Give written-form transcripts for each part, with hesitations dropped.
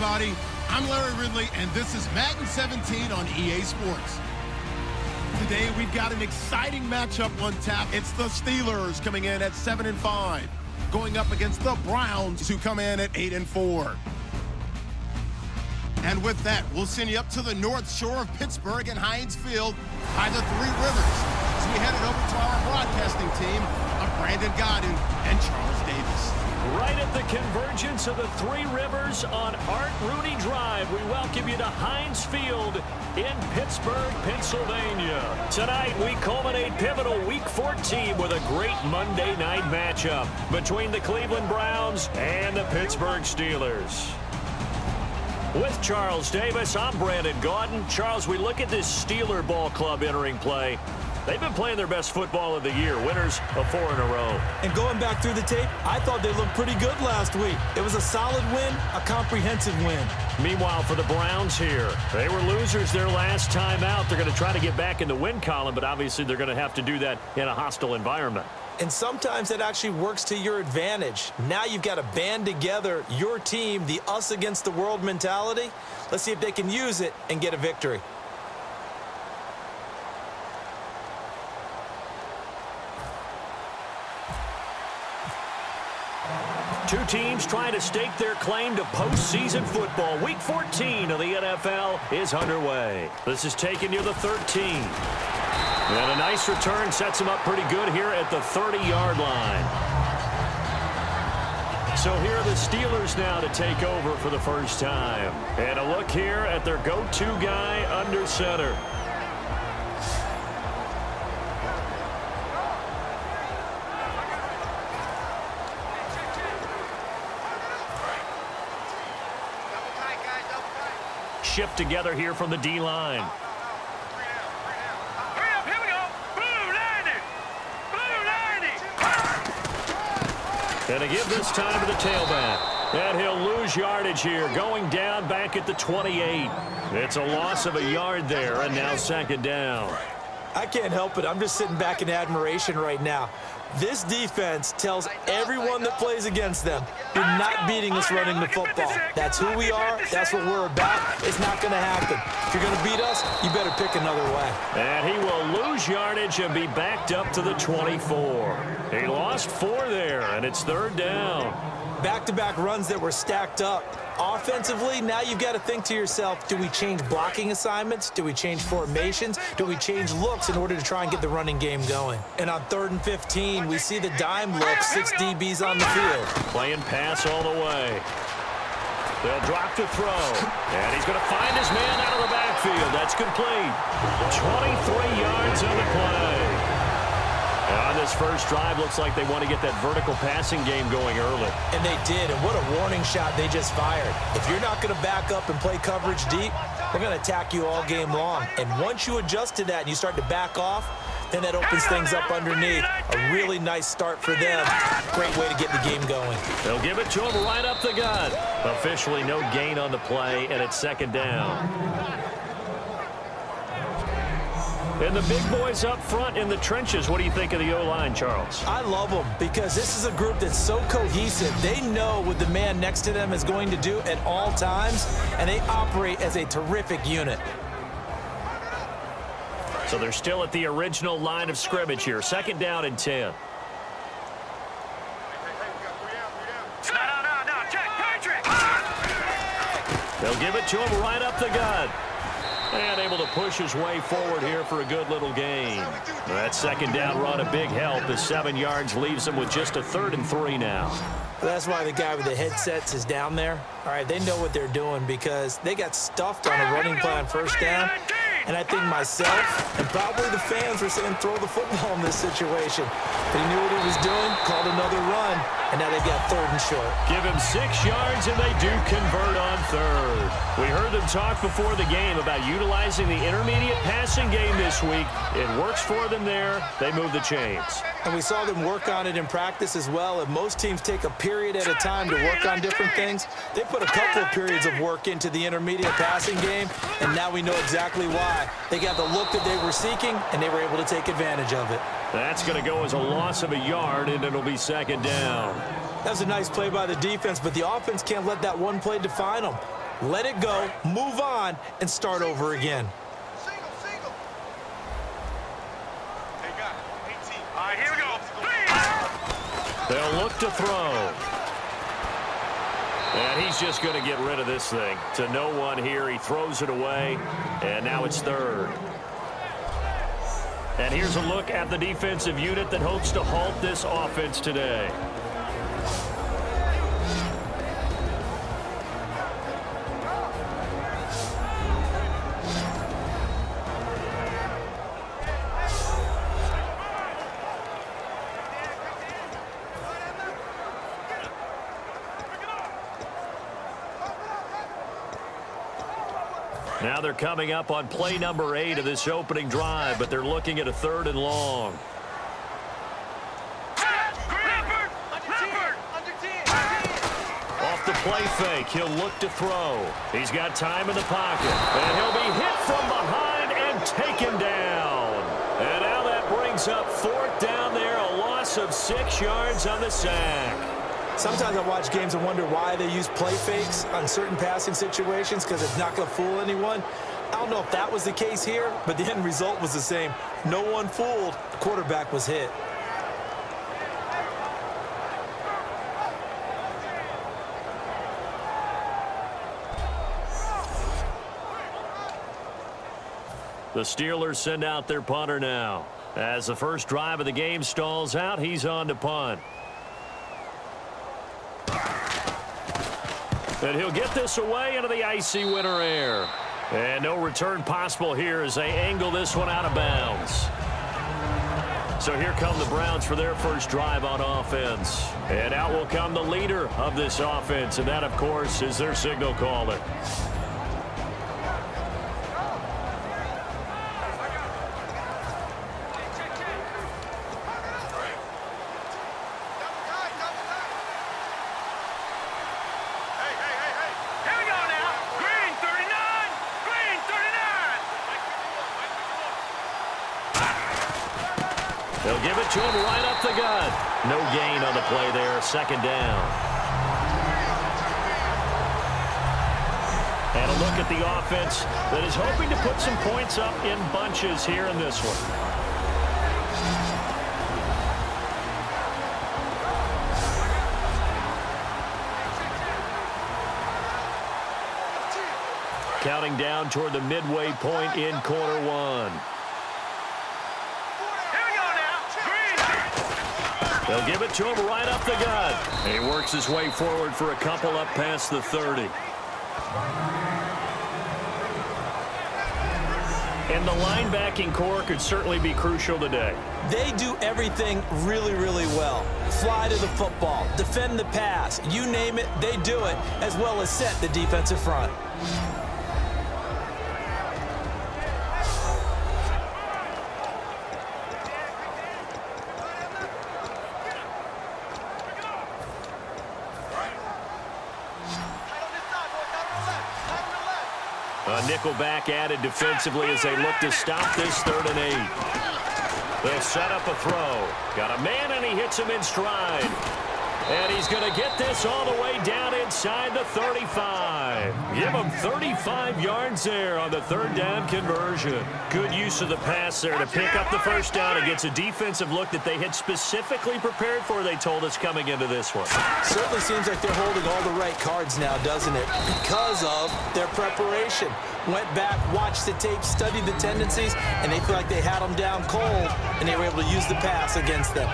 everybody. I'm Larry Ridley, and this is Madden 17 on EA Sports. Today, we've got an exciting matchup on tap. It's the Steelers coming in at 7-5, going up against the Browns, who come in at 8-4. And with that, we'll send you up to the north shore of Pittsburgh and Heinz Field by the Three Rivers. So we headed over to our broadcasting team of Brandon Godden and Charles Davis. Right at the convergence of the Three Rivers on Art Rooney Drive, we welcome you to Heinz Field in Pittsburgh, Pennsylvania. Tonight, we culminate pivotal Week 14 with a great Monday night matchup between the Cleveland Browns and the Pittsburgh Steelers. With Charles Davis, I'm Brandon Gaudin. Charles, we look at this Steeler ball club entering play. They've been playing their best football of the year, winners of 4 in a row. And going back through the tape, I thought they looked pretty good last week. It was a solid win, a comprehensive win. Meanwhile, for the Browns here, they were losers their last time out. They're going to try to get back in the win column, but obviously they're going to have to do that in a hostile environment. And sometimes it actually works to your advantage. Now you've got to band together your team, the us against the world mentality. Let's see if they can use it and get a victory. Two teams trying to stake their claim to postseason football. Week 14 of the NFL is underway. This is taken near the 13. And a nice return sets him up pretty good here at the 30-yard line. So here are the Steelers now to take over for the first time. And a look here at their go-to guy under center. Shift together here from the D-line. Here we go. Blue 90. Blue 90. And to give this time to the tailback. And he'll lose yardage here, going down back at the 28. It's a loss of a yard there, and now second down. I can't help it. I'm just sitting back in admiration right now. This defense tells everyone that plays against them, you're not beating us running the football. That's who we are. That's what we're about. It's not going to happen. If you're going to beat us, you better pick another way. And he will lose yardage and be backed up to the 24. He lost 4 there, and it's third down. Back-to-back runs that were stacked up. Offensively, now you've got to think to yourself, do we change blocking assignments? Do we change formations? Do we change looks in order to try and get the running game going? And on 3rd and 15, we see the dime look, 6 DBs on the field. Playing pass all the way. They'll drop to throw. And he's going to find his man out of the backfield. That's complete. 23 yards on the play. On this first drive, looks like they want to get that vertical passing game going early. And they did, and what a warning shot they just fired. If you're not going to back up and play coverage deep, we're going to attack you all game long. And once you adjust to that and you start to back off, then that opens things up underneath. A really nice start for them. Great way to get the game going. They'll give it to him right up the gut. Officially no gain on the play, and it's second down. And the big boys up front in the trenches. What do you think of the O-line, Charles? I love them because this is a group that's so cohesive. They know what the man next to them is going to do at all times, and they operate as a terrific unit. So they're still at the original line of scrimmage here. Second down and 10. No, check, Patrick. They'll give it to him right up the gut. And able to push his way forward here for a good little gain. That second down run a big help. The 7 yards leaves him with just a 3rd and 3 now. That's why the guy with the headsets is down there. All right, they know what they're doing because they got stuffed on a running play on first down. And I think myself and probably the fans were saying throw the football in this situation. But he knew what he was doing, called another run, and now they've got 3rd and short. Give him 6 yards, and they do convert on 3rd. We heard them talk before the game about utilizing the intermediate passing game this week. It works for them there. They move the chains. And we saw them work on it in practice as well. And most teams take a period at a time to work on different things. They put a couple of periods of work into the intermediate passing game, and now we know exactly why. They got the look that they were seeking, and they were able to take advantage of it. That's going to go as a loss of a yard, and it'll be second down. That was a nice play by the defense, but the offense can't let that one play define them. let it go, move on, and start over again. All right, here we go. They'll look to throw. And he's just going to get rid of this thing. To no one here. He throws it away. And now it's third. And here's a look at the defensive unit that hopes to halt this offense today. Now they're coming up on play number 8 of this opening drive, but they're looking at a 3rd and long. Off the play fake, he'll look to throw. He's got time in the pocket, and he'll be hit from behind and taken down. And now that brings up 4th down there, a loss of 6 yards on the sack. Sometimes I watch games and wonder why they use play fakes on certain passing situations because it's not going to fool anyone. I don't know if that was the case here, but the end result was the same. No one fooled. The quarterback was hit. The Steelers send out their punter now. As the first drive of the game stalls out, he's on to punt. And he'll get this away into the icy winter air. And no return possible here as they angle this one out of bounds. So here come the Browns for their first drive on offense. And out will come the leader of this offense, and that, of course, is their signal caller. They'll give it to him right up the gut. No gain on the play there, 2nd down. And a look at the offense that is hoping to put some points up in bunches here in this one. Counting down toward the midway point in quarter 1. They'll give it to him right up the gut. And he works his way forward for a couple up past the 30. And the linebacking core could certainly be crucial today. They do everything really, really well. Fly to the football, defend the pass, you name it, they do it, as well as set the defensive front. A nickel back added defensively as they look to stop this 3rd and 8. They'll set up a throw. Got a man, and he hits him in stride. And he's going to get this all the way down inside the 35. Give him 35 yards there on the 3rd down conversion. Good use of the pass there to pick up the first down against a defensive look that they had specifically prepared for, they told us, coming into this one. Certainly seems like they're holding all the right cards now, doesn't it? Because of their preparation. Went back, watched the tape, studied the tendencies, and they feel like they had them down cold, and they were able to use the pass against them.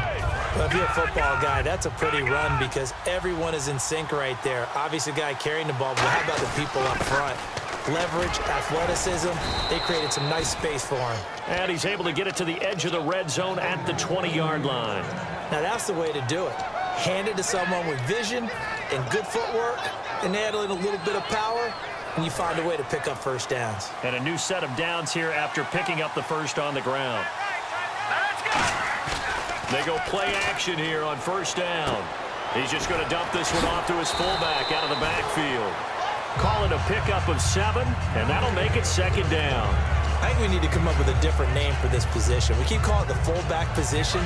Well, if you're a football guy, that's a pretty run because everyone is in sync right there. Obviously, the guy carrying the ball, but how about the people up front? Leverage, athleticism, they created some nice space for him. And he's able to get it to the edge of the red zone at the 20-yard line. Now, that's the way to do it. Hand it to someone with vision and good footwork, and add in a little bit of power, and you find a way to pick up first downs. And a new set of downs here after picking up the first on the ground. They go play action here on 1st down. He's just going to dump this one off to his fullback out of the backfield. Call it a pickup of 7, and that'll make it 2nd down. I think we need to come up with a different name for this position. We keep calling it the fullback position.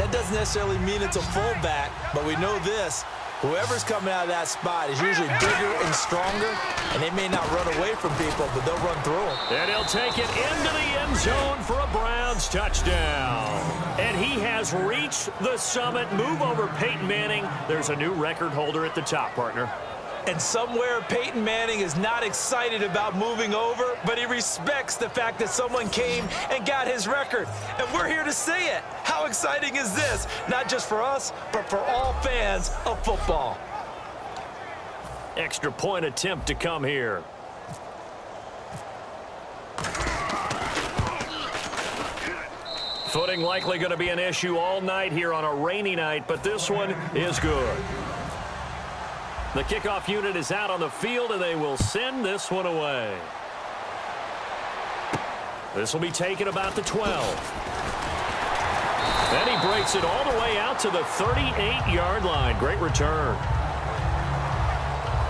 That doesn't necessarily mean it's a fullback, but we know this. Whoever's coming out of that spot is usually bigger and stronger, And they may not run away from people, but they'll run through them. And he'll take it into the end zone for a Browns touchdown. And he has reached the summit. Move over Peyton Manning. There's a new record holder at the top, partner. And somewhere Peyton Manning is not excited about moving over, but he respects the fact that someone came and got his record. And we're here to see it. How exciting is this? Not just for us, but for all fans of football. Extra point attempt to come here. Footing likely going to be an issue all night here on a rainy night, but this one is good. The kickoff unit is out on the field, and they will send this one away. This will be taken about the 12. And he breaks it all the way out to the 38-yard line. Great return.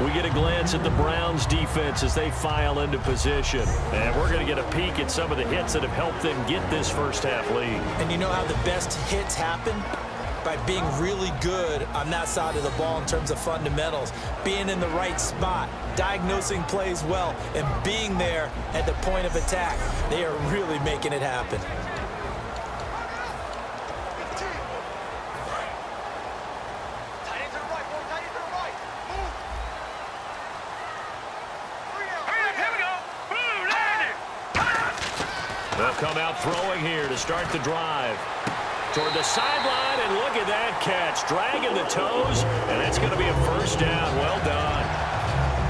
We get a glance at the Browns defense as they file into position. And we're going to get a peek at some of the hits that have helped them get this first half lead. And you know how the best hits happen? By being really good on that side of the ball in terms of fundamentals, being in the right spot, diagnosing plays well, and being there at the point of attack. They are really making it happen. They'll come out throwing here to start the drive. Toward the sideline, and look at that catch. Dragging the toes, and it's going to be a first down. Well done.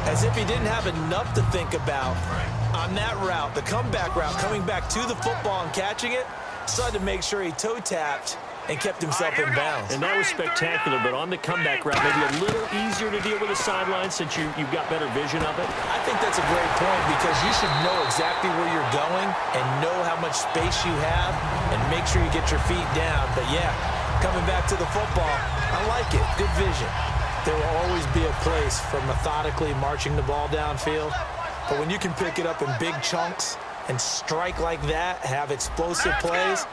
As if he didn't have enough to think about on that route, the comeback route, coming back to the football and catching it, decided to make sure he toe-tapped and kept himself in bounds. And that was spectacular, but on the comeback route, maybe a little easier to deal with the sideline since you've got better vision of it. I think that's a great point because you should know exactly where you're going and know how much space you have and make sure you get your feet down. But, yeah, coming back to the football, I like it. Good vision. There will always be a place for methodically marching the ball downfield. But when you can pick it up in big chunks and strike like that, have explosive plays,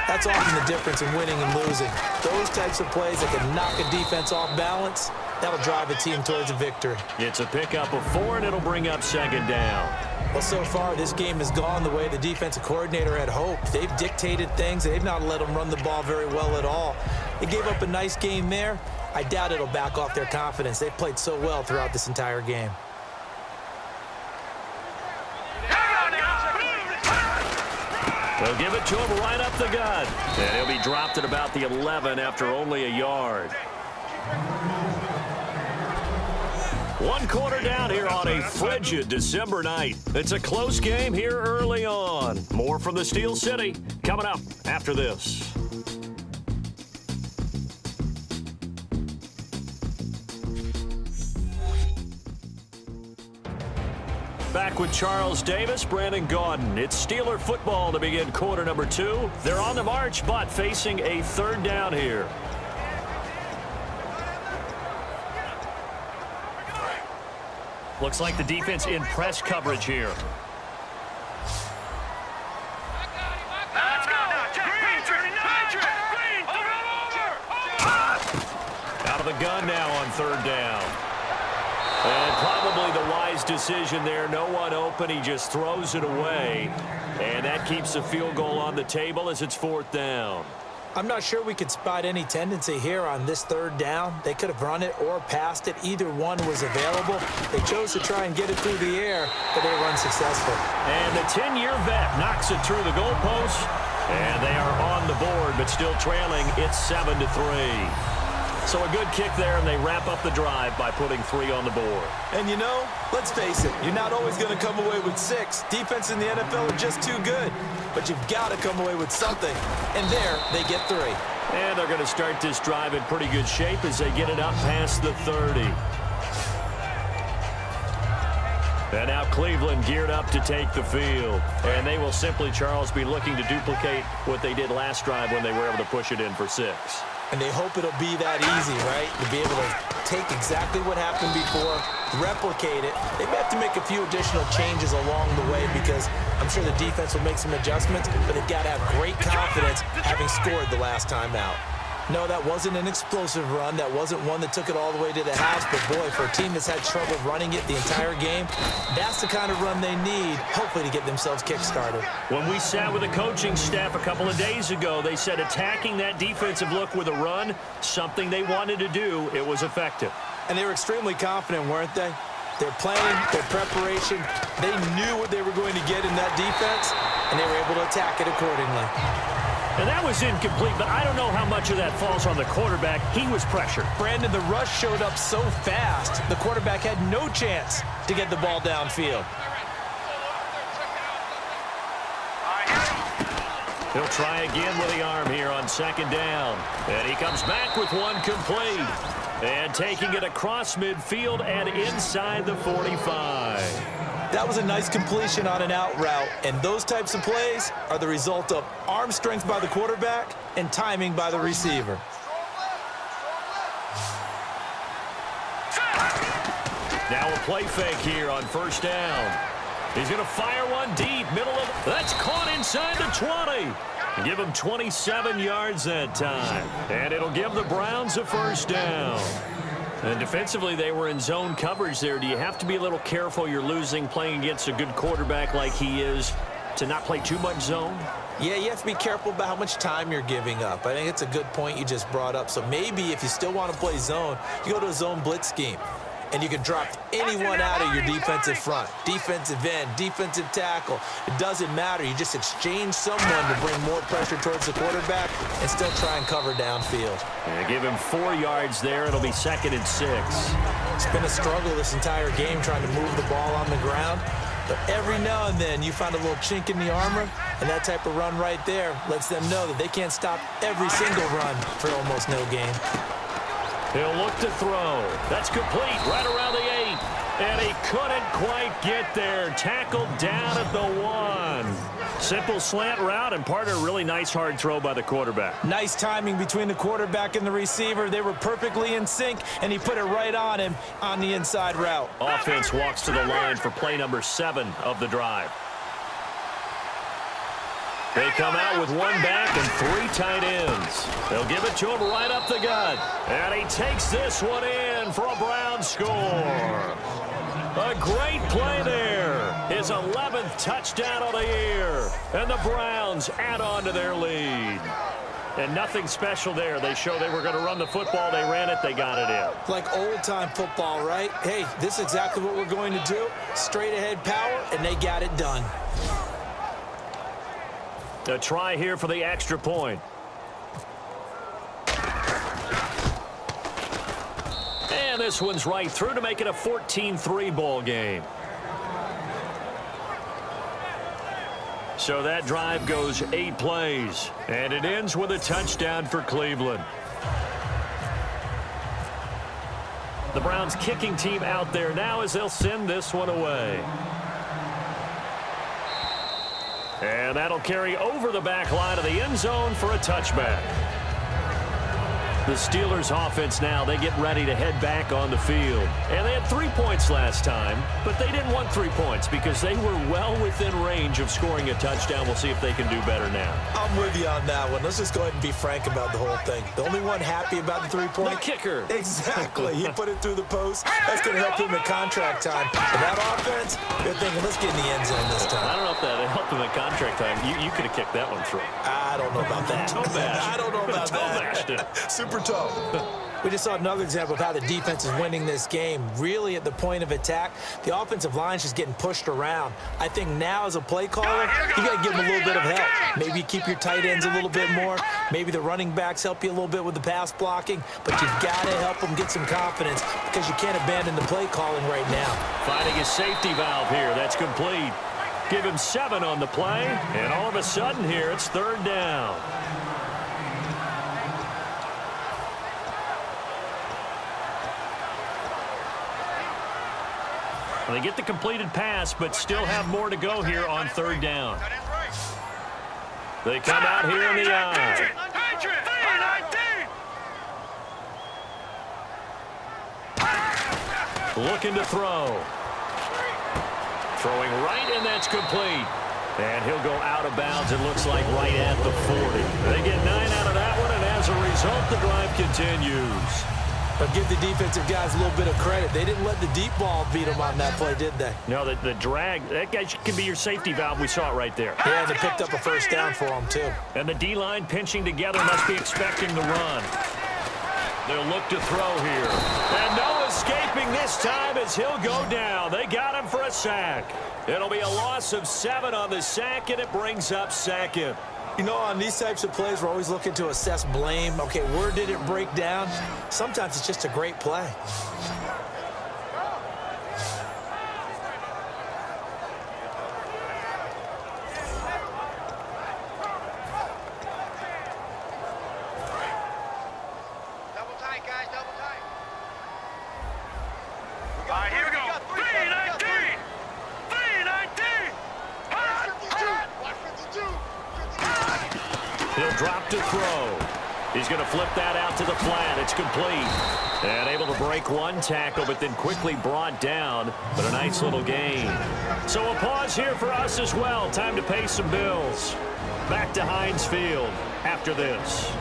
that's often the difference in winning and losing. Those types of plays that can knock a defense off balance, that'll drive a team towards a victory. It's a pickup of 4, and it'll bring up second down. Well, so far, this game has gone the way the defensive coordinator had hoped. They've dictated things. They've not let them run the ball very well at all. They gave up a nice game there. I doubt it'll back off their confidence. They've played so well throughout this entire game. They'll give it to him right up the gut. And he'll be dropped at about the 11 after only a yard. 1 quarter down here on a frigid December night. It's a close game here early on. More from the Steel City coming up after this. Back with Charles Davis, Brandon Gaudin. It's Steeler football to begin quarter number 2. They're on the march, but facing a third down here. Looks like the defense in press coverage here. Out of the gun now on third down. And probably the wise decision there. No one open. He just throws it away. And that keeps the field goal on the table as it's fourth down. I'm not sure we could spot any tendency here on this third down. They could have run it or passed it. Either one was available. They chose to try and get it through the air, but they were unsuccessful. And the 10-year vet knocks it through the goalpost. And they are on the board, but still trailing. It's 7-3. So a good kick there, and they wrap up the drive by putting 3 on the board. And you know, let's face it, you're not always going to come away with 6. Defense in the NFL are just too good. But you've got to come away with something. And there, they get 3. And they're going to start this drive in pretty good shape as they get it up past the 30. And now Cleveland geared up to take the field. And they will simply, Charles, be looking to duplicate what they did last drive when they were able to push it in for 6. And they hope it'll be that easy, right? To be able to take exactly what happened before, replicate it. They may have to make a few additional changes along the way because I'm sure the defense will make some adjustments, but they've got to have great confidence having scored the last time out. No, that wasn't an explosive run. That wasn't one that took it all the way to the house. But, boy, for a team that's had trouble running it the entire game, that's the kind of run they need, hopefully, to get themselves kick-started. When we sat with the coaching staff a couple of days ago, they said attacking that defensive look with a run, something they wanted to do, it was effective. And they were extremely confident, weren't they? Their planning, their preparation, they knew what they were going to get in that defense, and they were able to attack it accordingly. And that was incomplete, but I don't know how much of that falls on the quarterback. He was pressured. Brandon, the rush showed up so fast, the quarterback had no chance to get the ball downfield. He'll try again with the arm here on second down. And he comes back with one complete. And taking it across midfield and inside the 45. That was a nice completion on an out route, and those types of plays are the result of arm strength by the quarterback and timing by the receiver. Now a play fake here on first down. He's going to fire one deep, middle of... That's caught inside the 20. Give him 27 yards that time. And it'll give the Browns a first down. And defensively, they were in zone coverage there. Do you have to be a little careful? You're losing playing against a good quarterback like he is to not play too much zone? Yeah, you have to be careful about how much time you're giving up. I think it's a good point you just brought up. So maybe if you still want to play zone, you go to a zone blitz scheme. And you can drop anyone out of your defensive front, defensive end, defensive tackle. It doesn't matter. You just exchange someone to bring more pressure towards the quarterback and still try and cover downfield. Yeah, give him 4 yards there. It'll be 2nd and 6. It's been a struggle this entire game trying to move the ball on the ground. But every now and then you find a little chink in the armor, and that type of run right there lets them know that they can't stop every single run for almost no gain. He'll look to throw. That's complete right around the 8. And he couldn't quite get there. Tackled down at the 1. Simple slant route and part of a really nice hard throw by the quarterback. Nice timing between the quarterback and the receiver. They were perfectly in sync, and he put it right on him on the inside route. Offense walks to the line for play number 7 of the drive. They come out with one back and 3 tight ends. They'll give it to him right up the gut. And he takes this one in for a Browns score. A great play there. His 11th touchdown of the year. And the Browns add on to their lead. And nothing special there. They show they were going to run the football. They ran it. They got it in. Like old-time football, right? Hey, this is exactly what we're going to do. Straight ahead power, and they got it done. A try here for the extra point. And this one's right through to make it a 14-3 ball game. So that drive goes 8 plays, and it ends with a touchdown for Cleveland. The Browns kicking team out there now as they'll send this one away. And that'll carry over the back line of the end zone for a touchback. The Steelers offense now, they get ready to head back on the field. And they had 3 points last time, but they didn't want 3 points because they were well within range of scoring a touchdown. We'll see if they can do better now. I'm with you on that one. Let's just go ahead and be frank about the whole thing. The only one happy about the 3-point? The kicker. Exactly. He put it through the post. That's going to help him at contract time. And that offense, they're thinking, let's get in the end zone this time. I don't know if that helped him at contract time. You could have kicked that one through. I don't know about that. I don't know about that. Super tough. We just saw another example of how the defense is winning this game. Really at the point of attack, the offensive line is just getting pushed around. I think now as a play caller, you got to give them a little bit of help. Maybe you keep your tight ends a little bit more. Maybe the running backs help you a little bit with the pass blocking. But you've got to help them get some confidence because you can't abandon the play calling right now. Finding a safety valve here. That's complete. Give him 7 on the play. And all of a sudden here, it's 3rd down. They get the completed pass, but still have more to go here on 3rd down. They come out here in the eye. Looking to throw. Throwing right, and that's complete. And he'll go out of bounds, it looks like, right at the 40. They get 9 out of that one, and as a result, the drive continues. But give the defensive guys a little bit of credit. They didn't let the deep ball beat them on that play, did they? No, the drag, that guy can be your safety valve. We saw it right there. Yeah, and they picked up a first down for them, too. And the D-line pinching together must be expecting the run. They'll look to throw here. And no escaping this time as he'll go down. They got him for a sack. It'll be a loss of 7 on the sack, and it brings up second. You know, on these types of plays, we're always looking to assess blame. Okay, where did it break down? Sometimes it's just a great play. Double tight, guys, double tight. All right, here we go. 319! 319! Hot! Hot! 52! He'll drop to throw. He's going to flip that out to the flat. It's complete. And able to break one tackle, but then quickly brought down. But a nice little gain. So a pause here for us as well. Time to pay some bills. Back to Heinz Field after this.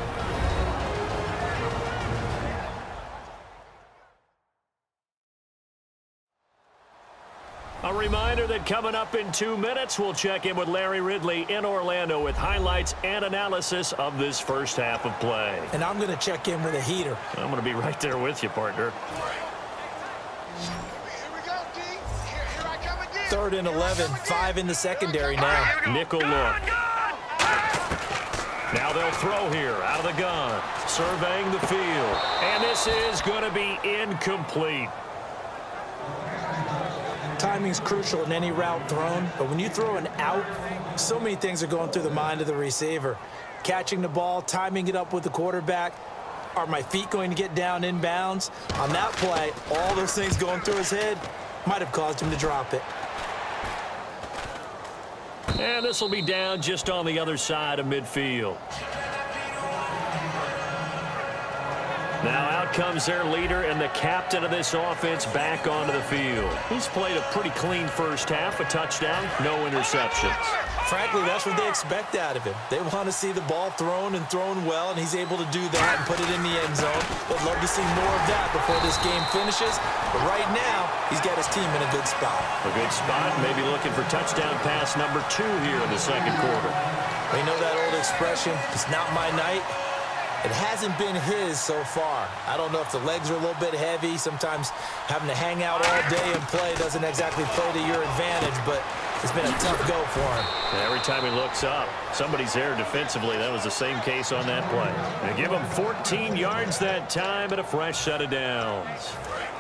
A reminder that coming up in 2 minutes, we'll check in with Larry Ridley in Orlando with highlights and analysis of this first half of play. And I'm going to check in with a heater. I'm going to be right there with you, partner. Here we go, D. Here I come again. 3rd and 11, 5 in the secondary now. Nickel look. Now they'll throw here out of the gun, surveying the field. And this is going to be incomplete. Timing's crucial in any route thrown, but when you throw an out, so many things are going through the mind of the receiver. Catching the ball, timing it up with the quarterback. Are my feet going to get down in bounds? On that play, all those things going through his head might have caused him to drop it. And this will be down just on the other side of midfield. Now out comes their leader and the captain of this offense back onto the field. He's played a pretty clean first half, a touchdown, no interceptions. Frankly, that's what they expect out of him. They want to see the ball thrown and thrown well, and he's able to do that and put it in the end zone. They'd love to see more of that before this game finishes. But right now, he's got his team in a good spot. A good spot, maybe looking for touchdown pass number 2 here in the second quarter. We know that old expression, it's not my night. It hasn't been his so far. I don't know if the legs are a little bit heavy. Sometimes having to hang out all day and play doesn't exactly play to your advantage, but it's been a tough go for him. And every time he looks up, somebody's there defensively. That was the same case on that play. They give him 14 yards that time and a fresh set of downs.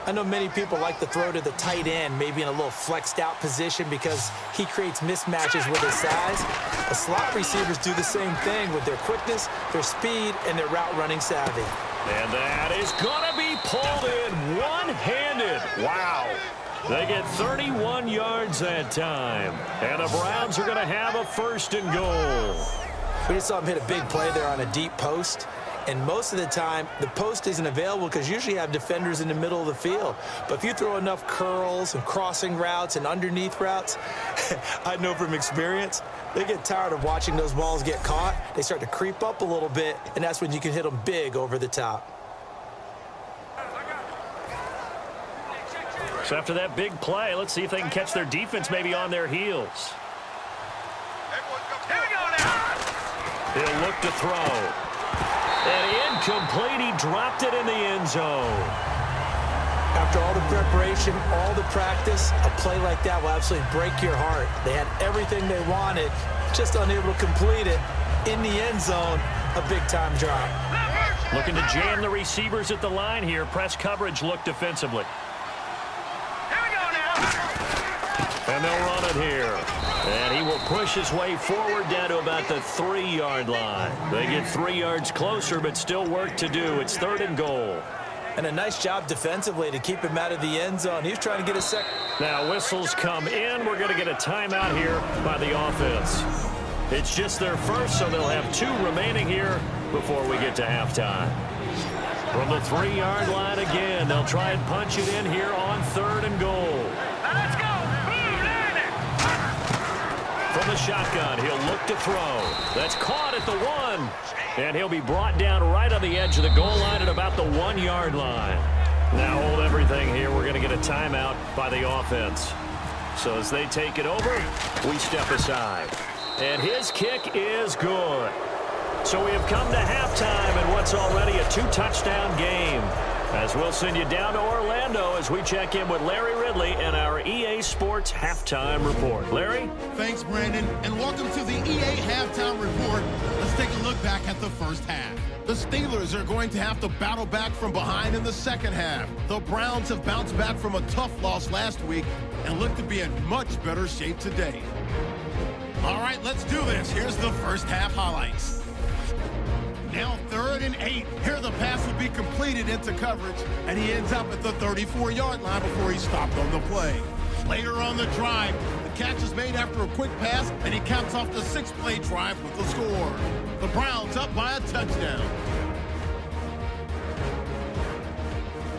I know many people like to throw to the tight end, maybe in a little flexed out position because he creates mismatches with his size. The slot receivers do the same thing with their quickness, their speed, and their route running savvy. And that is going to be pulled in one-handed. Wow. They get 31 yards that time. And the Browns are going to have a 1st and goal. We just saw him hit a big play there on a deep post. And most of the time, the post isn't available because usually you have defenders in the middle of the field. But if you throw enough curls and crossing routes and underneath routes, I know from experience, they get tired of watching those balls get caught. They start to creep up a little bit, and that's when you can hit them big over the top. So after that big play, let's see if they can catch their defense maybe on their heels. Here we go now. He'll look to throw. And incomplete, he dropped it in the end zone. After all the preparation, all the practice, a play like that will absolutely break your heart. They had everything they wanted, just unable to complete it. In the end zone, a big-time drop. Looking to jam the receivers at the line here. Press coverage look defensively. Here we go now. And they'll run it here. And he will push his way forward down to about the 3-yard line. They get 3 yards closer, but still work to do. It's 3rd and goal. And a nice job defensively to keep him out of the end zone. He was trying to get a sec. Now whistles come in. We're going to get a timeout here by the offense. It's just their first, so they'll have 2 remaining here before we get to halftime. From the 3-yard line again, they'll try and punch it in here on 3rd and goal. Let's go. From the shotgun. He'll look to throw. That's caught at the 1. And he'll be brought down right on the edge of the goal line at about the 1-yard line. Now hold everything here. We're going to get a timeout by the offense. So as they take it over, we step aside. And his kick is good. So we have come to halftime in what's already a 2-touchdown game. As we'll send you down to Orlando as we check in with Larry Ridley and our EA Sports Halftime Report. Larry? Thanks, Brandon, and welcome to the EA Halftime Report. Let's take a look back at the first half. The Steelers are going to have to battle back from behind in the second half. The Browns have bounced back from a tough loss last week and look to be in much better shape today. All right, let's do this. Here's the first half highlights. Now 3rd and 8. Here the pass will be completed into coverage, and he ends up at the 34-yard line before he's stopped on the play. Later on the drive, the catch is made after a quick pass, and he caps off the 6-play drive with the score. The Browns up by a touchdown.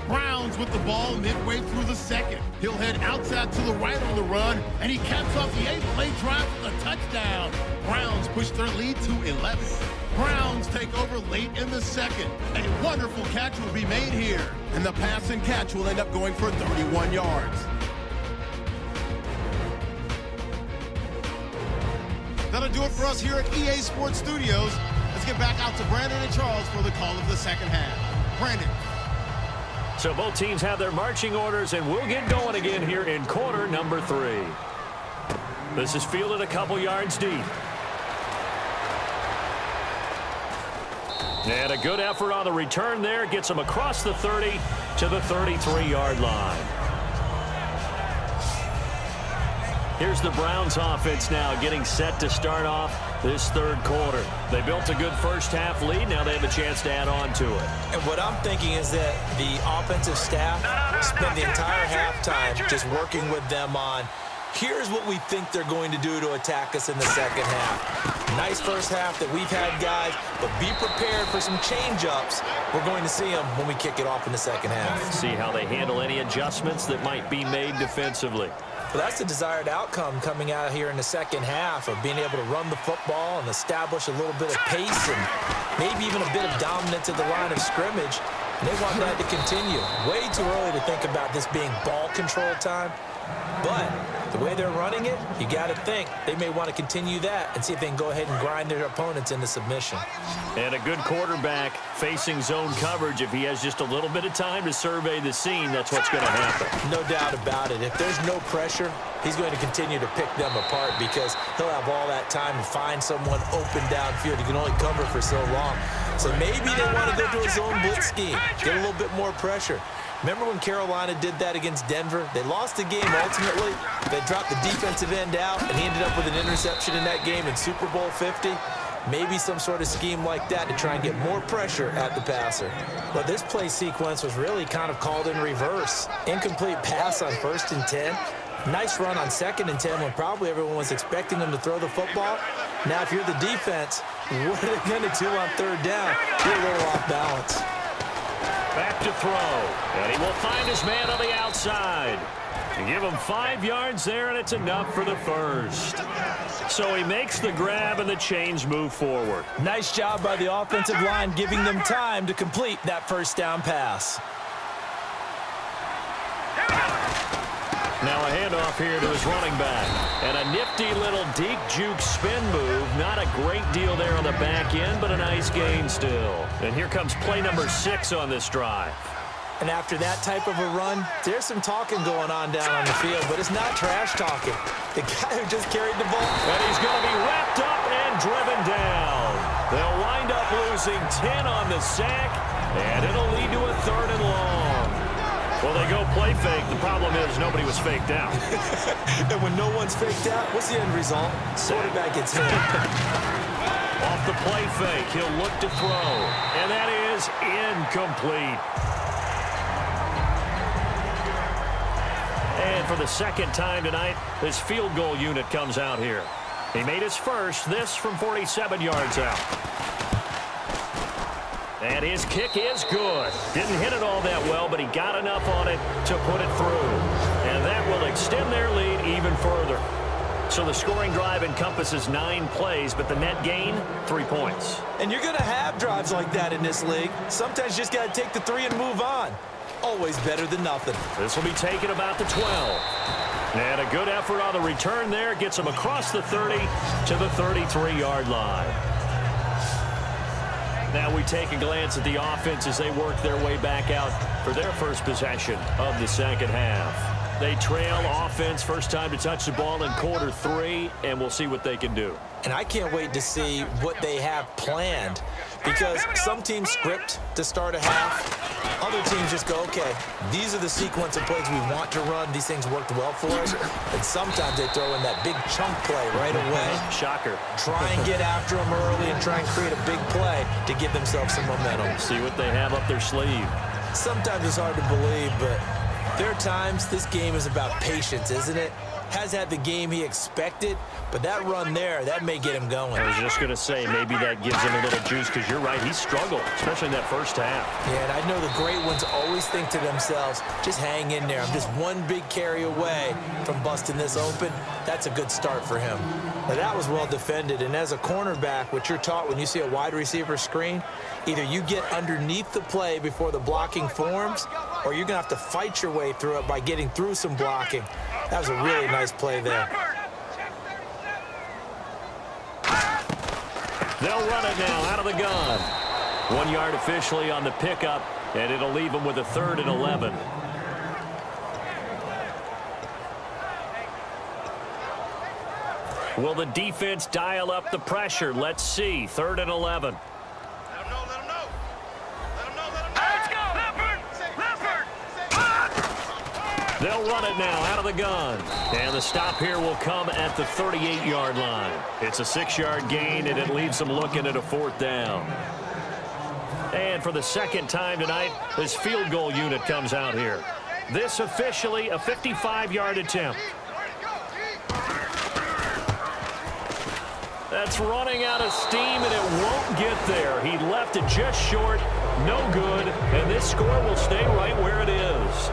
Browns with the ball midway through the second. He'll head outside to the right on the run, and he caps off the 8-play drive with a touchdown. Browns push their lead to 11. Browns take over late in the second. A wonderful catch will be made here, and the pass and catch will end up going for 31 yards. That'll do it for us here at EA Sports Studios. Let's get back out to Brandon and Charles for the call of the second half. Brandon. So both teams have their marching orders, and we'll get going again here in quarter number 3. This is fielded a couple yards deep. And a good effort on the return there. Gets him across the 30 to the 33-yard line. Here's the Browns offense now getting set to start off this third quarter. They built a good first half lead. Now they have a chance to add on to it. And what I'm thinking is that the offensive staff spent the entire halftime just working with them on, here's what we think they're going to do to attack us in the second half. Nice first half that we've had, guys, but be prepared for some change-ups. We're going to see them when we kick it off in the second half. See how they handle any adjustments that might be made defensively. Well, that's the desired outcome coming out here in the second half of being able to run the football and establish a little bit of pace and maybe even a bit of dominance at the line of scrimmage. And they want that to continue. Way too early to think about this being ball control time. But the way they're running it, you got to think they may want to continue that and see if they can go ahead and grind their opponents into submission. And a good quarterback facing zone coverage. If he has just a little bit of time to survey the scene, that's what's going to happen. No doubt about it. If there's no pressure, he's going to continue to pick them apart because he'll have all that time to find someone open downfield. He can only cover for so long. So maybe they want to go to a zone blitz scheme, get a little bit more pressure. Remember when Carolina did that against Denver? They lost the game ultimately. They dropped the defensive end out, and he ended up with an interception in that game in Super Bowl 50. Maybe some sort of scheme like that to try and get more pressure at the passer. But this play sequence was really kind of called in reverse. Incomplete pass on 1st and 10. Nice run on 2nd and 10 when probably everyone was expecting them to throw the football. Now, if you're the defense, what are they going to do on 3rd down? You're a little off balance. Back to throw, and he will find his man on the outside. And give him 5 yards there, and it's enough for the first. So he makes the grab, and the chains move forward. Nice job by the offensive line giving them time to complete that first down pass. Now a handoff here to his running back. And a nifty little deep juke spin move. Not a great deal there on the back end, but a nice gain still. And here comes play number 6 on this drive. And after that type of a run, there's some talking going on down on the field, but it's not trash talking. The guy who just carried the ball. And he's going to be wrapped up and driven down. They'll wind up losing 10 on the sack, and it'll lead to a 3rd and long. Well, they go play fake. The problem is nobody was faked out. And when no one's faked out, what's the end result? Quarterback gets hit. Off the play fake, he'll look to throw. And that is incomplete. And for the second time tonight, this field goal unit comes out here. He made his first, this from 47 yards out. And his kick is good. Didn't hit it all that well, but he got enough on it to put it through. And that will extend their lead even further. So the scoring drive encompasses 9 plays, but the net gain, 3 points. And you're going to have drives like that in this league. Sometimes you just got to take the 3 and move on. Always better than nothing. This will be taken about the 12. And a good effort on the return there. Gets him across the 30 to the 33-yard line. Now we take a glance at the offense as they work their way back out for their first possession of the second half. They trail offense, first time to touch the ball in quarter 3, and we'll see what they can do. And I can't wait to see what they have planned, because some teams script to start a half. Other teams just go, okay, these are the sequence of plays we want to run. These things worked well for us. And sometimes they throw in that big chunk play right away. Shocker. Try and get after them early and try and create a big play to give themselves some momentum. See what they have up their sleeve. Sometimes it's hard to believe, but there are times this game is about patience, isn't it? Has had the game he expected, but that run there, that may get him going. I was just going to say, maybe that gives him a little juice, because you're right, he struggled, especially in that first half. Yeah, and I know the great ones always think to themselves, just hang in there. I'm just one big carry away from busting this open. That's a good start for him. Now, that was well defended, and as a cornerback, what you're taught when you see a wide receiver screen, either you get underneath the play before the blocking forms, or you're going to have to fight your way through it by getting through some blocking. That was a really nice play there. They'll run it now out of the gun. 1 yard officially on the pickup, and it'll leave them with a 3rd and 11. Will the defense dial up the pressure? Let's see. 3rd and 11. They'll run it now out of the gun. And the stop here will come at the 38-yard line. It's a 6-yard gain, and it leaves them looking at a 4th down. And for the second time tonight, this field goal unit comes out here. This officially a 55-yard attempt. That's running out of steam, and it won't get there. He left it just short, no good, and this score will stay right where it is.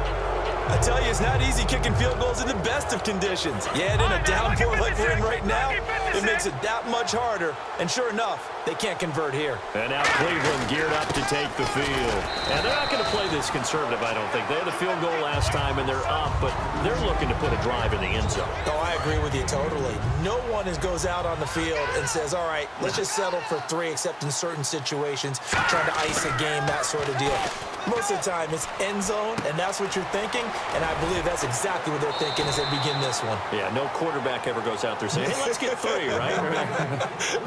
I tell you, it's not easy kicking field goals in the best of conditions. Yeah, and in a downpour like we're in right now, it makes it that much harder. And sure enough, they can't convert here. And now Cleveland geared up to take the field. And they're not going to play this conservative, I don't think. They had a field goal last time, and they're up, but they're looking to put a drive in the end zone. Oh, I agree with you totally. No one goes out on the field and says, all right, let's just settle for 3, except in certain situations, trying to ice a game, that sort of deal. Most of the time, it's end zone, and that's what you're thinking, and I believe that's exactly what they're thinking as they begin this one. Yeah, no quarterback ever goes out there saying, hey, let's get 3, right?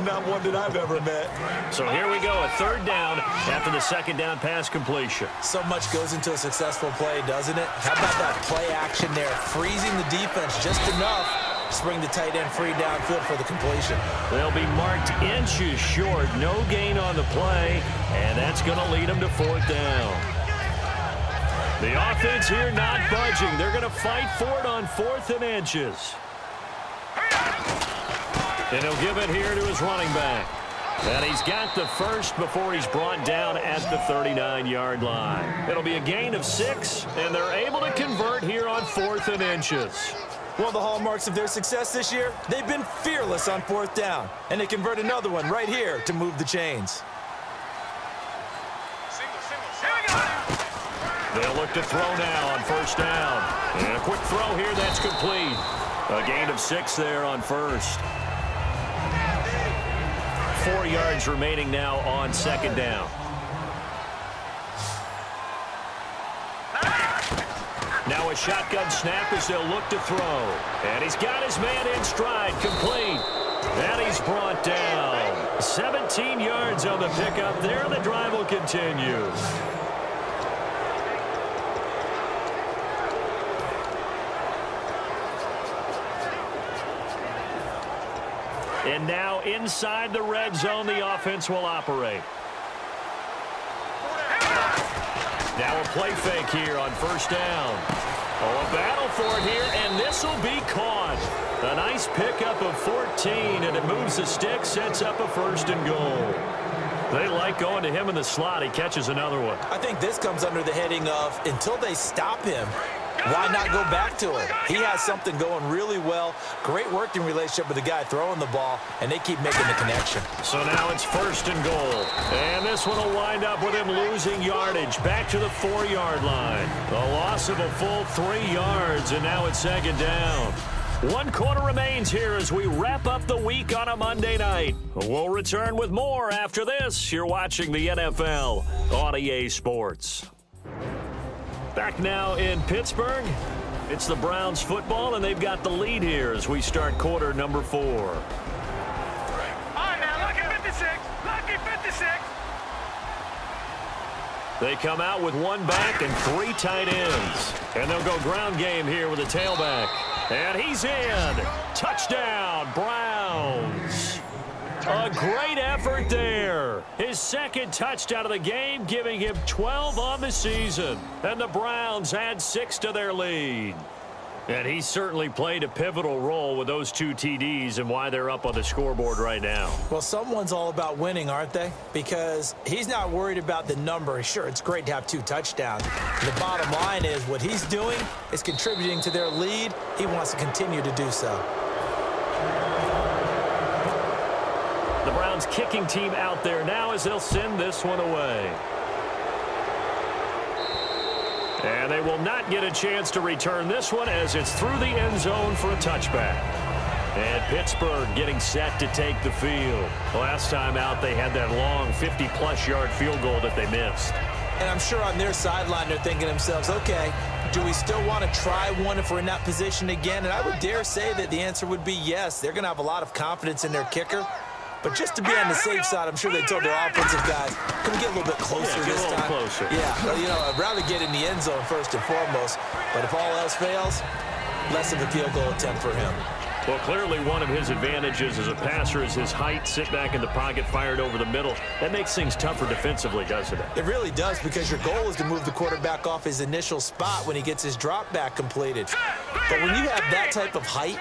Not one that I've ever met. So here we go, a 3rd down after the 2nd down pass completion. So much goes into a successful play, doesn't it? How about that play action there, freezing the defense just enough, spring the tight end free downfield for the completion. They'll be marked inches short, no gain on the play, and that's going to lead them to 4th down. The offense here not budging. They're going to fight for it on 4th and inches. And he'll give it here to his running back. And he's got the first before he's brought down at the 39-yard line. It'll be a gain of 6, and they're able to convert here on 4th and inches. Well, the hallmarks of their success this year, they've been fearless on 4th down. And they convert another one right here to move the chains. They'll look to throw now on 1st down. And a quick throw here, that's complete. A gain of 6 there on 1st. 4 yards remaining now on 2nd down. Now a shotgun snap as they'll look to throw. And he's got his man in stride, complete. And he's brought down. 17 yards on the pickup there. The drive will continue. And now inside the red zone, the offense will operate. Now a play fake here on 1st down. Oh, a battle for it here, and this will be caught. A nice pickup of 14, and it moves the stick, sets up a 1st and goal. They like going to him in the slot. He catches another one. I think this comes under the heading of, until they stop him, why not go back to it? He has something going really well. Great working relationship with the guy throwing the ball, and they keep making the connection. So now it's 1st and goal. And this one will wind up with him losing yardage back to the 4-yard line. A loss of a full 3 yards, and now it's 2nd down. 1 quarter remains here as we wrap up the week on a Monday night. We'll return with more after this. You're watching the NFL on EA Sports. Back now in Pittsburgh. It's the Browns football, and they've got the lead here as we start quarter number 4. On now, lucky 56. Lucky 56. They come out with 1 back and 3 tight ends. And they'll go ground game here with a tailback. And he's in. Touchdown, Browns. A great effort there. His 2nd touchdown of the game, giving him 12 on the season. And the Browns add 6 to their lead. And he certainly played a pivotal role with those 2 TDs and why they're up on the scoreboard right now. Well, someone's all about winning, aren't they? Because he's not worried about the number. Sure, it's great to have 2 touchdowns. The bottom line is what he's doing is contributing to their lead. He wants to continue to do so. The Browns kicking team out there now as they'll send this one away. And they will not get a chance to return this one as it's through the end zone for a touchback. And Pittsburgh getting set to take the field. Last time out, they had that long 50-plus yard field goal that they missed. And I'm sure on their sideline they're thinking to themselves, okay, do we still want to try one if we're in that position again? And I would dare say that the answer would be yes. They're going to have a lot of confidence in their kicker. But just to be on the safe side, I'm sure they told their offensive guys, can we get a little bit closer this time? Closer. Yeah, well, you know, I'd rather get in the end zone first and foremost. But if all else fails, less of a field goal attempt for him. Well, clearly one of his advantages as a passer is his height, sit back in the pocket, fired over the middle. That makes things tougher defensively, doesn't it? It really does, because your goal is to move the quarterback off his initial spot when he gets his drop back completed. But when you have that type of height,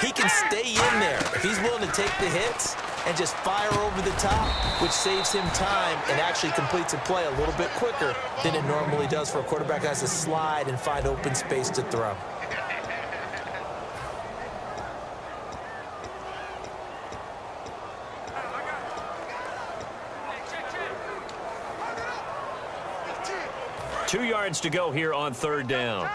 he can stay in there. If he's willing to take the hits and just fire over the top, which saves him time and actually completes a play a little bit quicker than it normally does for a quarterback that has to slide and find open space to throw. Two yards to go here on 3rd down.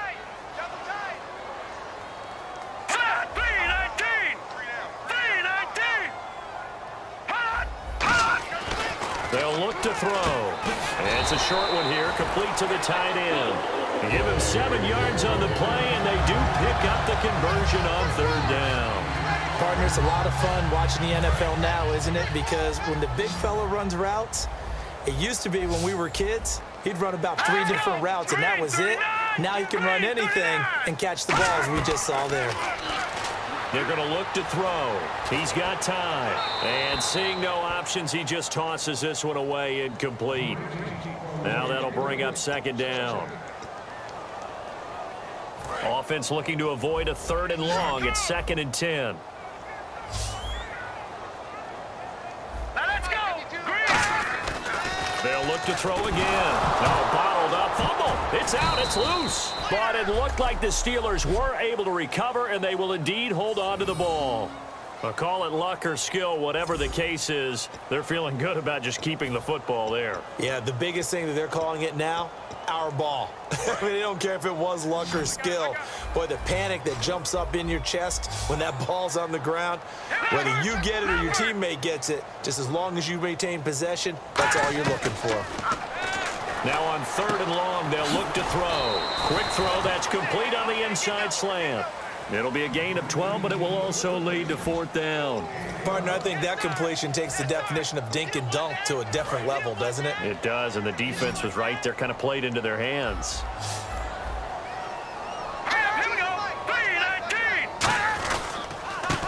They'll look to throw. And it's a short one here, complete to the tight end. Give him 7 yards on the play, and they do pick up the conversion on 3rd down. Partner, it's a lot of fun watching the NFL now, isn't it? Because when the big fella runs routes, it used to be when we were kids, he'd run about 3 different routes, and that was it. Now he can run anything and catch the balls we just saw there. They're going to look to throw. He's got time. And seeing no options, he just tosses this one away incomplete. Now that'll bring up 2nd down. Offense looking to avoid a 3rd and long. It's 2nd and 10. They'll look to throw again. Oh, bottled up. Fumble. It's out. It's loose. But it looked like the Steelers were able to recover, and they will indeed hold on to the ball. Call it luck or skill, whatever the case is, they're feeling good about just keeping the football there. Yeah, the biggest thing that they're calling it now, our ball. I mean, they don't care if it was luck or skill. Boy, the panic that jumps up in your chest when that ball's on the ground, whether you get it or your teammate gets it, just as long as you maintain possession, that's all you're looking for. Now on 3rd and long, they'll look to throw. Quick throw, that's complete on the inside slant. It'll be a gain of 12, but it will also lead to 4th down. Partner, I think that completion takes the definition of dink and dunk to a different level, doesn't it? It does, and the defense was right there, kind of played into their hands. Here we go. 3-19.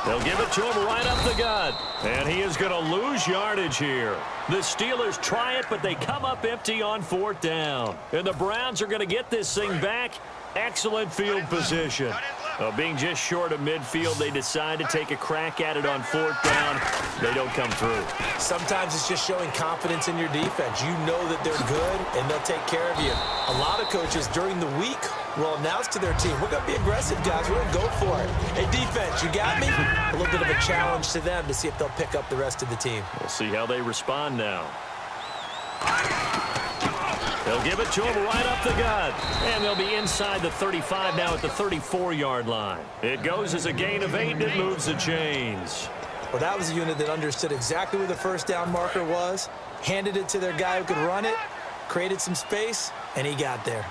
They'll give it to him right up the gut. And he is going to lose yardage here. The Steelers try it, but they come up empty on 4th down. And the Browns are going to get this thing back. Excellent field position. Being just short of midfield, they decide to take a crack at it on 4th down. They don't come through. Sometimes it's just showing confidence in your defense. You know that they're good, and they'll take care of you. A lot of coaches during the week will announce to their team, we're going to be aggressive, guys. We're going to go for it. Hey, defense, you got me? A little bit of a challenge to them to see if they'll pick up the rest of the team. We'll see how they respond now. They'll give it to him right up the gut. And they'll be inside the 35 now at the 34-yard line. It goes as a gain of 8, and it moves the chains. Well, that was a unit that understood exactly where the first down marker was, handed it to their guy who could run it, created some space, and he got there.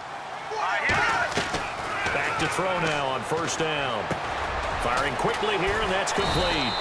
Back to throw now on 1st down. Firing quickly here, and that's complete.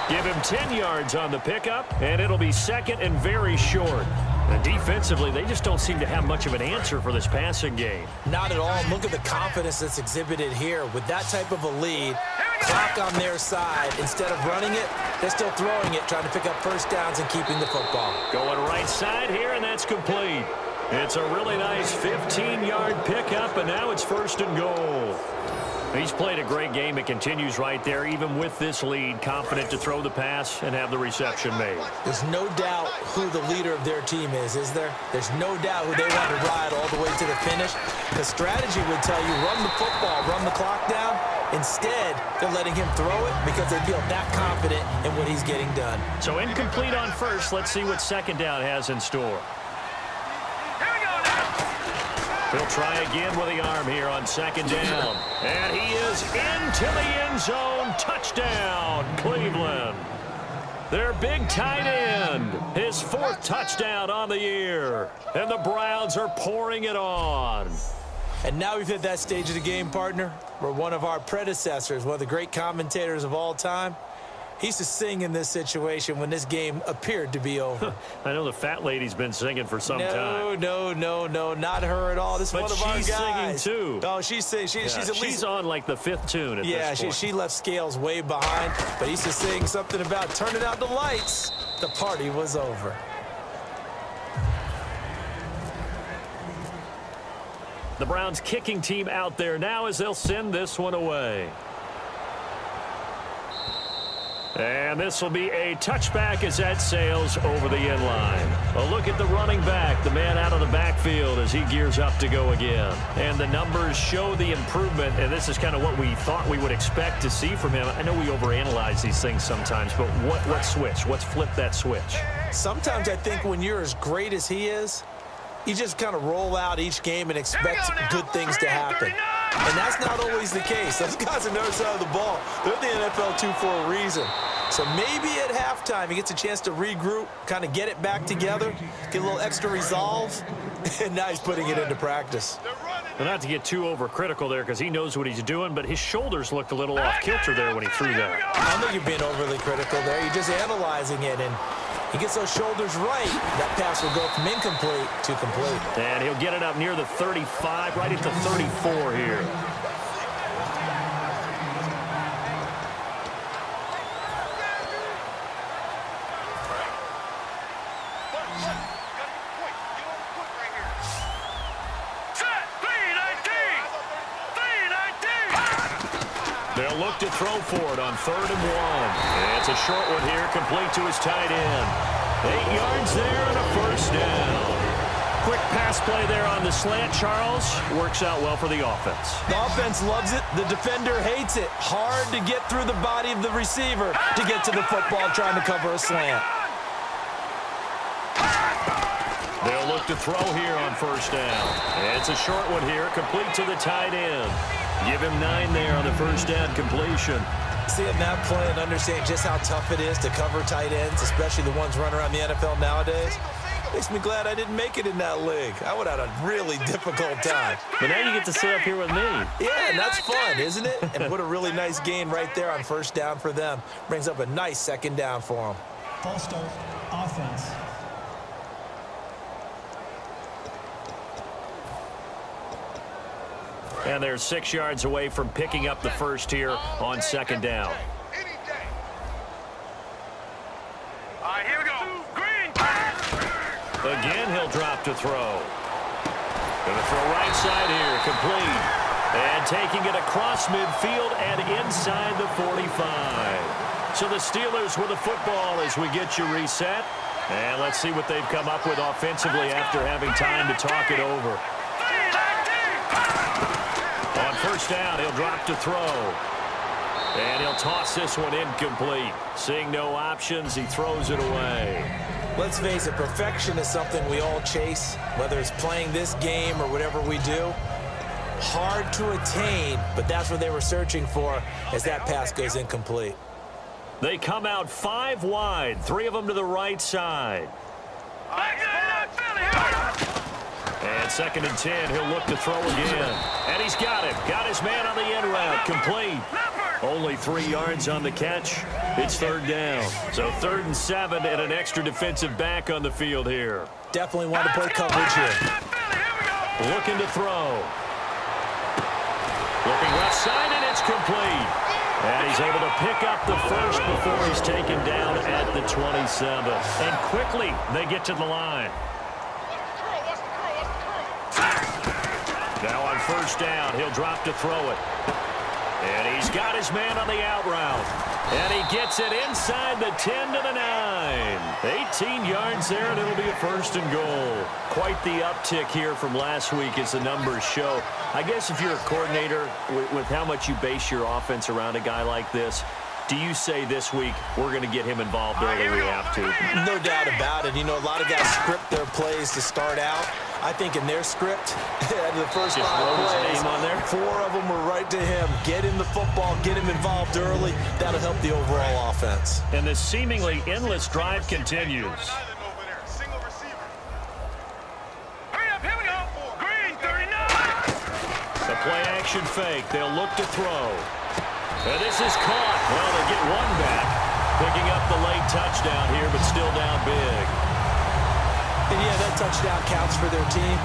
Give him 10 yards on the pickup, and it'll be 2nd and very short. And defensively, they just don't seem to have much of an answer for this passing game. Not at all. Look at the confidence that's exhibited here. With that type of a lead, clock on their side, instead of running it, they're still throwing it, trying to pick up first downs and keeping the football. Going right side here, and that's complete. It's a really nice 15-yard pickup, and now it's 1st and goal. He's played a great game. It continues right there, even with this lead, confident to throw the pass and have the reception made. There's no doubt who the leader of their team is there? There's no doubt who they want to ride all the way to the finish. The strategy would tell you, run the football, run the clock down. Instead, they're letting him throw it because they feel that confident in what he's getting done. So incomplete on 1st. Let's see what 2nd down has in store. He'll try again with the arm here on 2nd down. And he is into the end zone. Touchdown, Cleveland. Their big tight end. His 4th touchdown on the year. And the Browns are pouring it on. And now we've hit that stage of the game, partner, where one of our predecessors, one of the great commentators of all time, he used to sing in this situation when this game appeared to be over. I know the fat lady's been singing for some time. No, not her at all. This is one of our guys. But she's singing, too. Oh, she's singing. She's on, like, the 5th tune at this point. She left Scales way behind, but he used to sing something about turning out the lights. The party was over. The Browns kicking team out there now as they'll send this one away. And this will be a touchback as that sails over the end line. A look at the running back, the man out of the backfield as he gears up to go again. And the numbers show the improvement, and this is kind of what we thought we would expect to see from him. I know we overanalyze these things sometimes, but what switch? What's flipped that switch? Sometimes I think when you're as great as he is, you just kind of roll out each game and expect good things to happen. And that's not always the case. Those guys on the other side of the ball, they're the NFL 2 for a reason. So maybe at halftime he gets a chance to regroup, kind of get it back together, get a little extra resolve, and now he's putting it into practice. Well, not to get too overcritical there because he knows what he's doing, but his shoulders looked a little off kilter there when he threw that. I don't think you're being overly critical there. You're just analyzing it, and he gets those shoulders right. That pass will go from incomplete to complete. And he'll get it up near the 35, right at the 34 here. They'll look to throw for it on 3rd and 1. It's a short one here, complete to his tight end. 8 yards there and a 1st down. Quick pass play there on the slant, Charles. Works out well for the offense. The offense loves it. The defender hates it. Hard to get through the body of the receiver to get to the football trying to cover a slant. They'll look to throw here on 1st down. It's a short one here, complete to the tight end. Give him 9 there on the 1st down completion. Seeing that play and understanding just how tough it is to cover tight ends, especially the ones running around the NFL nowadays, makes me glad I didn't make it in that league. I would have had a really difficult time. But now you get to sit up here with me. Yeah, and that's fun, isn't it? And what a really nice gain right there on 1st down for them. Brings up a nice 2nd down for them. False start, offense. And they're 6 yards away from picking up the 1st here on 2nd down. All right, here we go. Green. Again, he'll drop to throw. Going to throw right side here, complete. And taking it across midfield and inside the 45. So the Steelers with the football as we get you reset. And let's see what they've come up with offensively after having time to talk it over. On first down, he'll drop to throw. And he'll toss this one incomplete. Seeing no options, he throws it away. Let's face it, perfection is something we all chase, whether it's playing this game or whatever we do. Hard to attain, but that's what they were searching for as that pass goes incomplete. They come out 5 wide, 3 of them to the right side. And 2nd and 10, he'll look to throw again. And he's got it. Got his man on the end route. Complete. Only 3 yards on the catch. It's 3rd down. So 3rd and 7 and an extra defensive back on the field here. Definitely want to play coverage here. Looking to throw. Looking left side, and it's complete. And he's able to pick up the first before he's taken down at the 27. And quickly, they get to the line. Now on first down, he'll drop to throw it. And he's got his man on the out route. And he gets it inside the 10 to the 9. 18 yards there, and it'll be a 1st and goal. Quite the uptick here from last week as the numbers show. I guess if you're a coordinator, with how much you base your offense around a guy like this, do you say this week, we're going to get him involved early? We have to. No doubt about it. You know, a lot of guys script their plays to start out. I think in their script, the first 5 plays, on there. 4 of them were right to him. Get him the football, get him involved early. That'll help the overall offense. And this seemingly endless drive continues. The play-action fake. They'll look to throw. And this is caught. Well, they get one back. Picking up the late touchdown here, but still down big. And yeah, that touchdown counts for their team,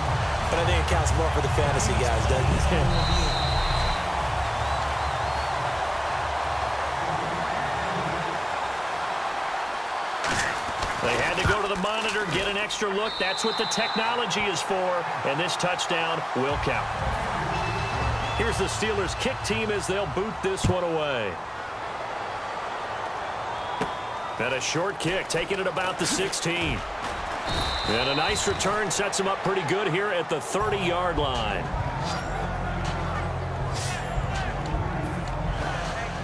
but I think it counts more for the fantasy guys, doesn't it? They had to go to the monitor, get an extra look. That's what the technology is for, and this touchdown will count. Here's the Steelers' kick team as they'll boot this one away. And a short kick, taking it about the 16. And a nice return sets him up pretty good here at the 30-yard line.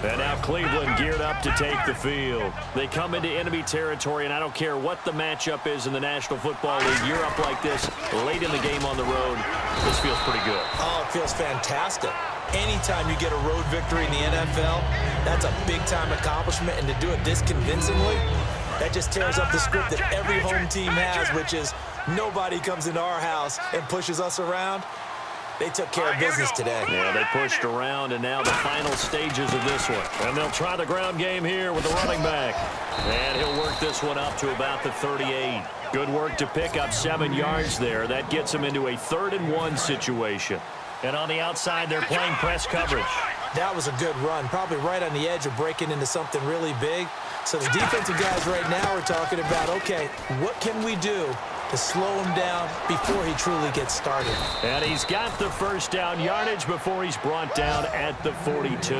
And now Cleveland geared up to take the field. They come into enemy territory, and I don't care what the matchup is in the National Football League. You're up like this late in the game on the road. This feels pretty good. Oh, it feels fantastic. Anytime you get a road victory in the NFL, that's a big-time accomplishment, and to do it this convincingly, that just tears up the script that every home team has, which is nobody comes into our house and pushes us around. They took care of business today. Yeah, they pushed around, and now the final stages of this one. And they'll try the ground game here with the running back. And he'll work this one up to about the 38. Good work to pick up 7 yards there. That gets him into a 3rd and 1 situation. And on the outside, they're playing press coverage. That was a good run, probably right on the edge of breaking into something really big. So the defensive guys right now are talking about, okay, what can we do to slow him down before he truly gets started? And he's got the first down yardage before he's brought down at the 42.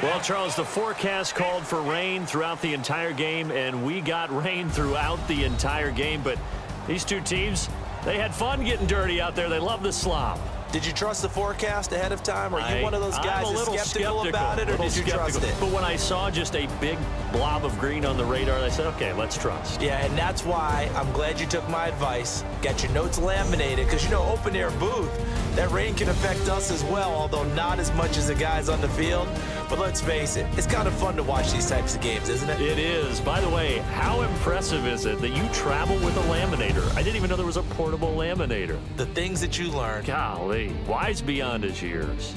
Well, Charles, the forecast called for rain throughout the entire game, and we got rain throughout the entire game. But these two teams, they had fun getting dirty out there. They love the slop. Did you trust the forecast ahead of time? Or are you one of those guys that's skeptical about it, or did you trust it? But when I saw just a big blob of green on the radar, I said, okay, let's trust. Yeah, and that's why I'm glad you took my advice. Got your notes laminated, because, you know, open-air booth, that rain can affect us as well, although not as much as the guys on the field. But let's face it, it's kind of fun to watch these types of games, isn't it? It is. By the way, how impressive is it that you travel with a laminator? I didn't even know there was a portable laminator. The things that you learn. Golly, wise beyond his years.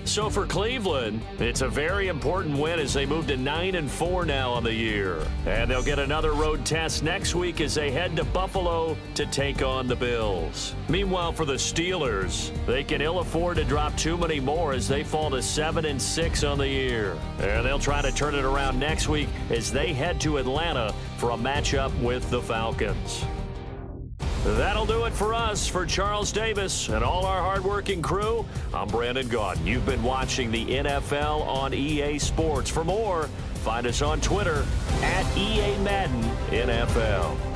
So for Cleveland, it's a very important win as they move to 9-4 now on the year. And they'll get another road test next week as they head to Buffalo to take on the Bills. Meanwhile, for the Steelers, they can ill afford to drop too many more as they fall to 7-6 on the year. And they'll try to turn it around next week as they head to Atlanta for a matchup with the Falcons. That'll do it for us. For Charles Davis and all our hardworking crew, I'm Brandon Gaudin. You've been watching the NFL on EA Sports. For more, find us on Twitter @EA Madden NFL.